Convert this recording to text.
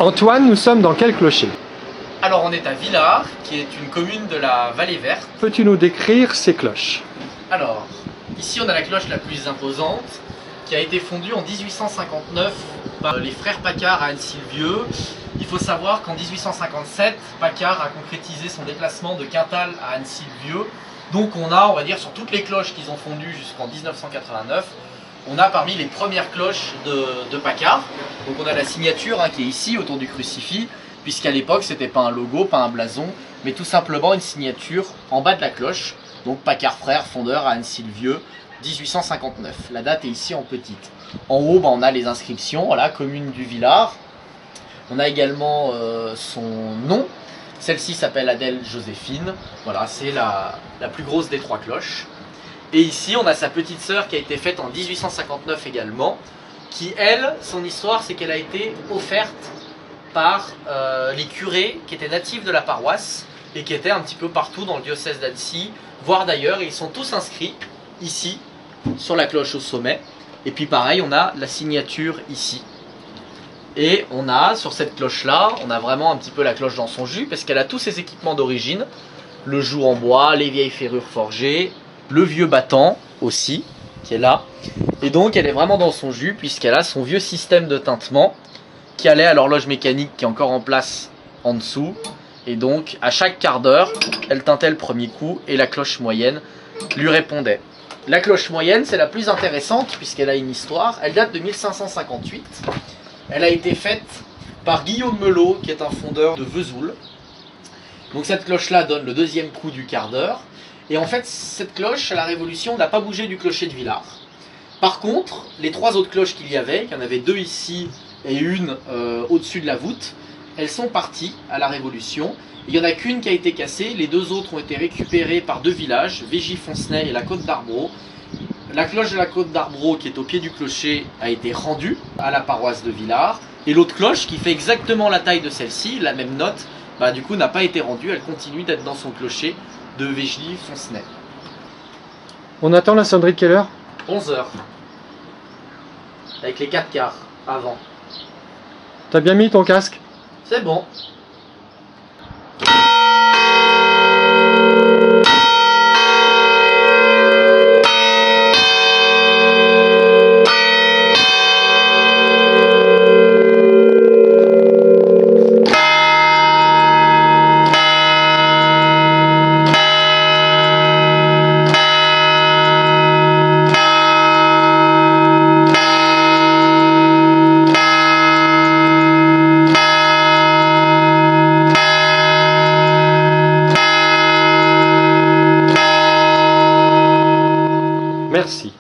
Antoine, nous sommes dans quel clocher? Alors on est à Villars, qui est une commune de la Vallée Verte. Peux-tu nous décrire ces cloches? Alors, ici on a la cloche la plus imposante, qui a été fondue en 1859 par les frères Paccard à Annecy-le-Vieux. Il faut savoir qu'en 1857, Paccard a concrétisé son déplacement de Quintal à Annecy-le-Vieux. Donc on va dire, sur toutes les cloches qu'ils ont fondues jusqu'en 1989, on a parmi les premières cloches de Paccard. Donc on a la signature qui est ici, autour du crucifix, puisqu'à l'époque c'était pas un logo, pas un blason, mais tout simplement une signature en bas de la cloche. Donc Paccard frère, fondeur à Annecy-le-Vieux, 1859. La date est ici en petite. En haut, on a les inscriptions, voilà, commune du Villars. On a également son nom. Celle-ci s'appelle Adèle Joséphine. Voilà, c'est la plus grosse des trois cloches. Et ici, on a sa petite sœur qui a été faite en 1859 également, qui, elle, son histoire, c'est qu'elle a été offerte par les curés qui étaient natifs de la paroisse et qui étaient un petit peu partout dans le diocèse d'Annecy, voire d'ailleurs, et ils sont tous inscrits ici, sur la cloche au sommet. Et puis pareil, on a la signature ici. Et on a, sur cette cloche-là, on a vraiment un petit peu la cloche dans son jus, parce qu'elle a tous ses équipements d'origine. Le joug en bois, les vieilles ferrures forgées, le vieux battant aussi, qui est là. Et donc elle est vraiment dans son jus, puisqu'elle a son vieux système de tintement, qui allait à l'horloge mécanique qui est encore en place en dessous. Et donc, à chaque quart d'heure, elle tintait le premier coup, et la cloche moyenne lui répondait. La cloche moyenne, c'est la plus intéressante, puisqu'elle a une histoire. Elle date de 1558. Elle a été faite par Guillaume Melot, qui est un fondeur de Vesoul. Donc cette cloche-là donne le deuxième coup du quart d'heure. Et en fait, cette cloche, à la Révolution, n'a pas bougé du clocher de Villars. Par contre, les trois autres cloches qu'il y avait deux ici et une au-dessus de la voûte, elles sont parties à la Révolution. Il n'y en a qu'une qui a été cassée, les deux autres ont été récupérées par deux villages, Végy-Foncenay et la Côte d'Arbreau. La cloche de la Côte d'Arbreau, qui est au pied du clocher, a été rendue à la paroisse de Villars. Et l'autre cloche, qui fait exactement la taille de celle-ci, la même note, du coup n'a pas été rendue, elle continue d'être dans son clocher de Végy-Foncenay. On attend la sonnerie de quelle heure? 11 h. Avec les 4 quarts avant. T'as bien mis ton casque? C'est bon. Merci.